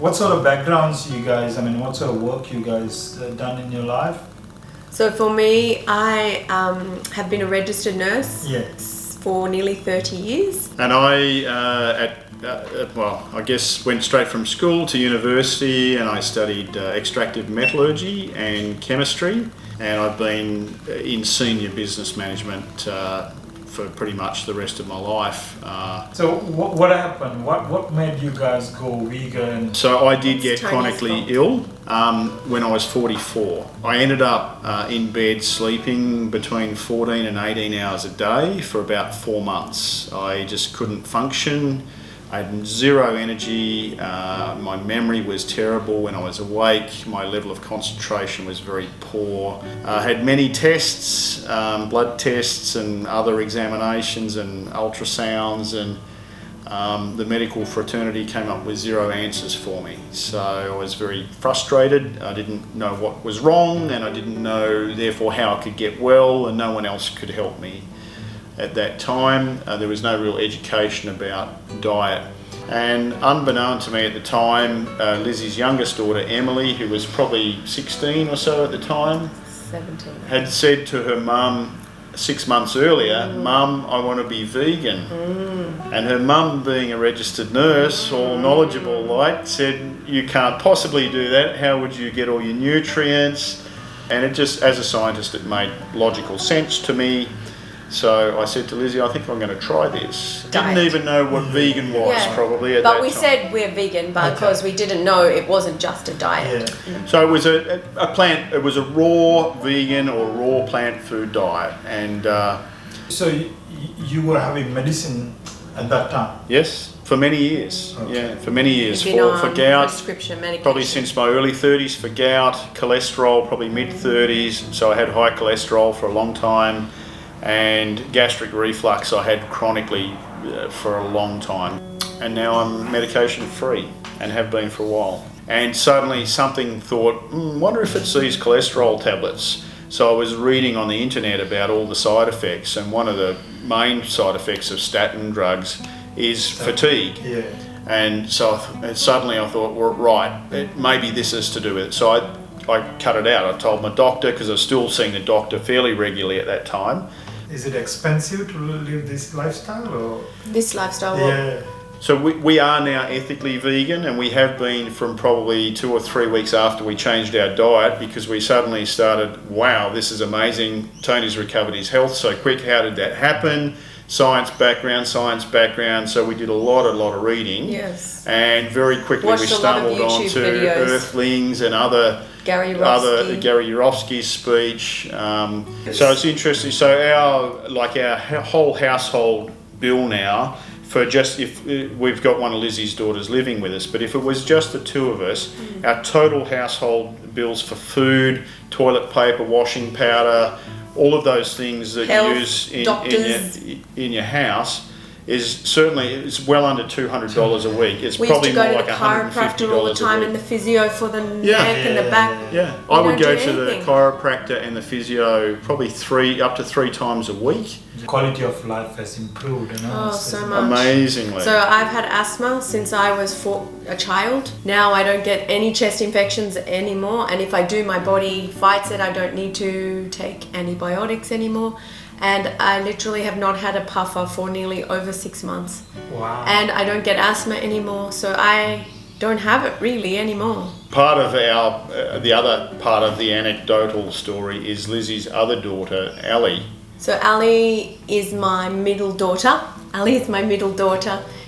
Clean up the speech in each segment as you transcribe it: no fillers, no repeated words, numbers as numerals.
What sort of backgrounds you guys, what sort of work you guys done in your life? So for me, I have been a registered nurse for nearly 30 years. And I, I guess went straight from school to university, and I studied extractive metallurgy and chemistry, and I've been in senior business management for pretty much the rest of my life. So what happened? What made you guys go vegan? So I did get chronically ill when I was 44. I ended up in bed sleeping between 14 and 18 hours a day for about 4 months. I just couldn't function. I had zero energy. My memory was terrible when I was awake. My level of concentration was very poor. I had many tests, blood tests and other examinations and ultrasounds, and the medical fraternity came up with zero answers for me. So I was very frustrated. I didn't know what was wrong, and I didn't know therefore how I could get well, and no one else could help me. At that time, there was no real education about diet. And unbeknown to me at the time, Lizzie's youngest daughter, Emily, who was probably 16 or so at the time, 17. had said to her mum 6 months earlier, "Mum, I want to be vegan." And her mum, being a registered nurse, all knowledgeable said, "You can't possibly do that. How would you get all your nutrients?" And it just, as a scientist, it made logical sense to me. So I said to Lizzie, "I think I'm going to try this." Diet. Didn't even know what vegan was probably at that time. But we said we're vegan because we didn't know it wasn't just a diet. So it was a plant, it was a raw vegan or raw plant food diet. And So you were having medicine at that time? yes, for many years. Okay. Yeah, for many years. You've been For on gout, prescription medication. probably since my early 30s for gout, cholesterol, probably mid-30s. So I had high cholesterol for a long time. And gastric reflux I had chronically for a long time, and now I'm medication free and have been for a while. And suddenly something thought, wonder if it's these cholesterol tablets. So I was reading on the internet about all the side effects, and one of the main side effects of statin drugs is fatigue. Yeah. And so suddenly I thought, well, right, maybe this is to do with it. So I cut it out. I told my doctor, because I was still seeing the doctor fairly regularly at that time. Is it expensive to live this lifestyle? Or? This lifestyle. Yeah. So we are now ethically vegan, and we have been from probably 2 or 3 weeks after we changed our diet, because we suddenly started, wow, this is amazing. Tony's recovered his health so quick. How did that happen? Science background. So we did a lot of reading. Yes. And very quickly we stumbled onto Earthlings and other Gary Yourofsky's speech. So it's interesting. So our whole household bill now, for just if we've got one of Lizzie's daughters living with us, but if it was just the two of us, our total household bills for food, toilet paper, washing powder, all of those things that you use in your house is certainly, it's well under $200 a week. It's probably more like $150 a week. We used to go to the chiropractor all the time and the physio for the neck and the back. Yeah, I would go to the chiropractor and the physio probably up to 3 times a week. The quality of life has improved, so much. Amazingly. So I've had asthma since I was a child. Now I don't get any chest infections anymore, and if I do, my body fights it. I don't need to take antibiotics anymore. And I literally have not had a puffer for nearly over 6 months. Wow. And I don't get asthma anymore, so I don't have it really anymore. Part of the other part of the anecdotal story is Lizzie's other daughter, Ali. So Ali is my middle daughter.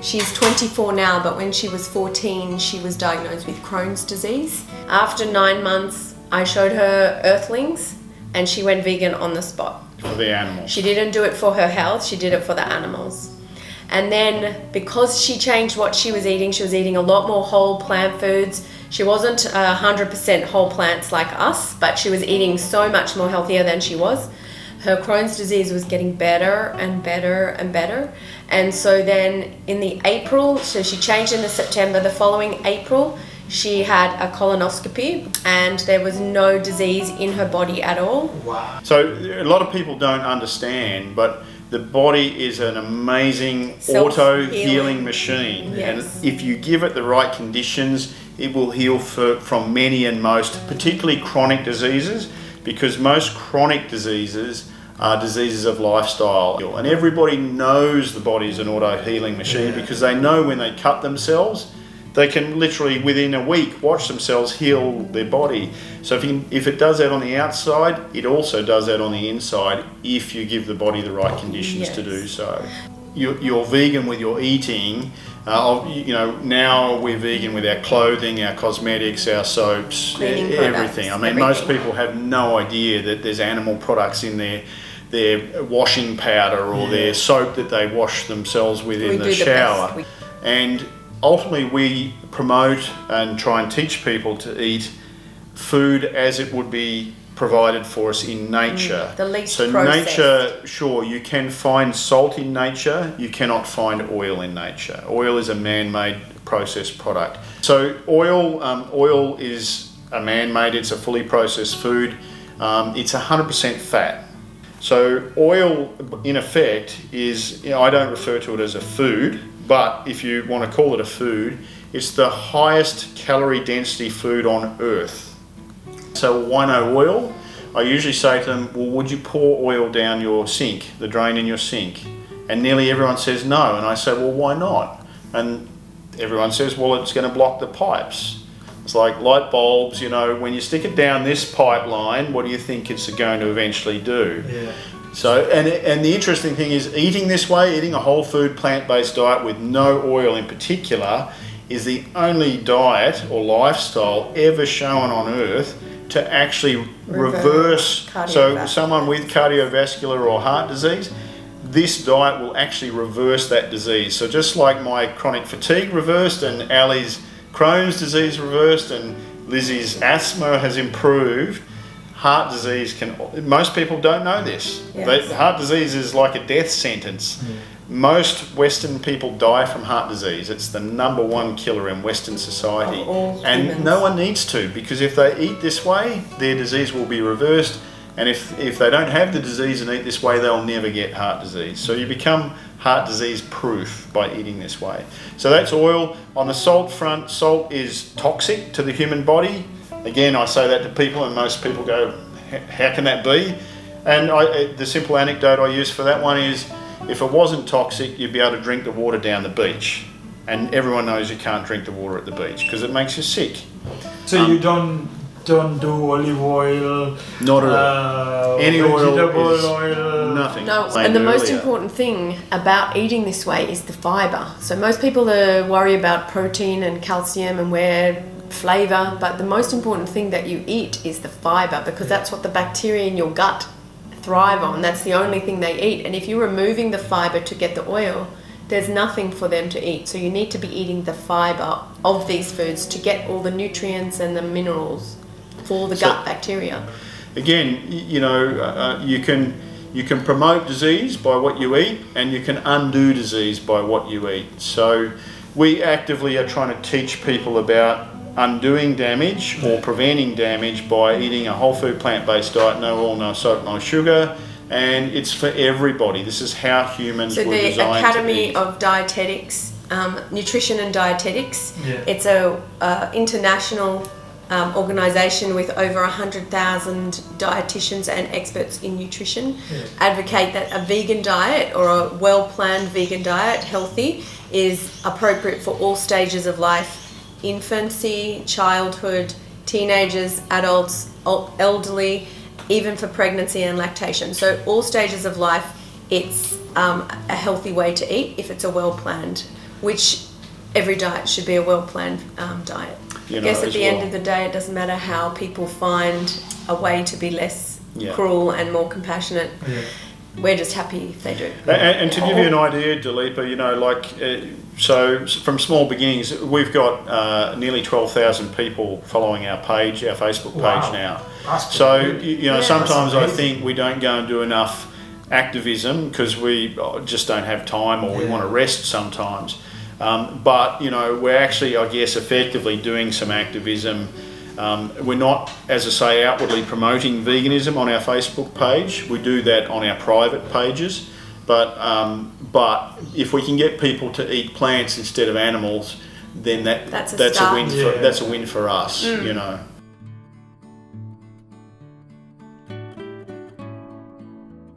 She's 24 now, but when she was 14, she was diagnosed with Crohn's disease. After 9 months, I showed her Earthlings, and she went vegan on the spot. For the animals. She didn't do it for her health, she did it for the animals. And then because she changed what she was eating a lot more whole plant foods. She wasn't 100% whole plants like us, but she was eating so much more healthier than she was. Her Crohn's disease was getting better and better and better. And so then in the April, so she changed in the September, the following April, she had a colonoscopy and there was no disease in her body at all. Wow. So a lot of people don't understand, but the body is an amazing auto-healing machine. Yes. And if you give it the right conditions, it will heal from many and most, particularly chronic diseases, because most chronic diseases are diseases of lifestyle. And everybody knows the body is an auto-healing machine because they know when they cut themselves, they can literally within a week watch themselves heal their body. So if it does that on the outside, it also does that on the inside if you give the body the right conditions to do so. You're vegan with your eating. Now we're vegan with our clothing, our cosmetics, our soaps, everything. I mean, most people have no idea that there's animal products in their washing powder or their soap that they wash themselves with in the shower. And ultimately, we promote and try and teach people to eat food as it would be provided for us in nature. The least so processed. Nature, sure, you can find salt in nature, you cannot find oil in nature. Oil is a man-made processed product. So oil is a man-made, it's a fully processed food. It's 100% fat. So oil, in effect, is, I don't refer to it as a food, but if you want to call it a food, it's the highest calorie density food on earth. So why no oil? I usually say to them, well, would you pour oil down your sink, the drain in your sink? And nearly everyone says no. And I say, well, why not? And everyone says, well, it's going to block the pipes. It's like light bulbs, when you stick it down this pipeline, what do you think it's going to eventually do? Yeah. So, and the interesting thing is eating this way, eating a whole food plant-based diet with no oil in particular, is the only diet or lifestyle ever shown on earth to actually reverse. So someone with cardiovascular or heart disease, this diet will actually reverse that disease. So just like my chronic fatigue reversed and Ali's Crohn's disease reversed and Lizzie's asthma has improved, heart disease most people don't know this. Yes. Heart disease is like a death sentence. Most Western people die from heart disease. It's the #1 killer in Western society. And humans. no one needs to, because if they eat this way, their disease will be reversed. And if they don't have the disease and eat this way, they'll never get heart disease. So you become heart disease proof by eating this way. So that's oil. On the salt front, salt is toxic to the human body. Again, I say that to people and most people go, how can that be? And the simple anecdote I use for that one is, if it wasn't toxic, you'd be able to drink the water down the beach. And everyone knows you can't drink the water at the beach because it makes you sick. So you don't do olive oil? Not at all. Any vegetable oil, nothing. No, and the most important thing about eating this way is the fibre. So most people worry about protein and calcium and flavour, but the most important thing that you eat is the fibre, because that's what the bacteria in your gut thrive on. That's the only thing they eat. And if you're removing the fibre to get the oil, there's nothing for them to eat. So you need to be eating the fibre of these foods to get all the nutrients and the minerals for the gut bacteria. Again, you can promote disease by what you eat, and you can undo disease by what you eat. So we actively are trying to teach people about undoing damage or preventing damage by eating a whole food plant-based diet, no oil, no salt, no sugar, and it's for everybody. This is how humans were designed to eat. So the Academy of Dietetics, Nutrition and Dietetics, it's a international organisation with over 100,000 dietitians and experts in nutrition, advocate that a vegan diet or a well-planned vegan diet, healthy, is appropriate for all stages of life: infancy, childhood, teenagers, adults, elderly, even for pregnancy and lactation. So all stages of life, it's a healthy way to eat if it's a well-planned, which every diet should be a well-planned diet. I guess at the end of the day, it doesn't matter how people find a way to be less cruel and more compassionate. We're just happy if they do. And to give you an idea, Dileepa, so from small beginnings, we've got nearly 12,000 people following our page, our Facebook page now. So, sometimes I think we don't go and do enough activism because we just don't have time, or we want to rest sometimes. But we're actually, I guess, effectively doing some activism. We're not, as I say, outwardly promoting veganism on our Facebook page. We do that on our private pages. But if we can get people to eat plants instead of animals, then that's a start. win. Yeah. That's a win for us. You know.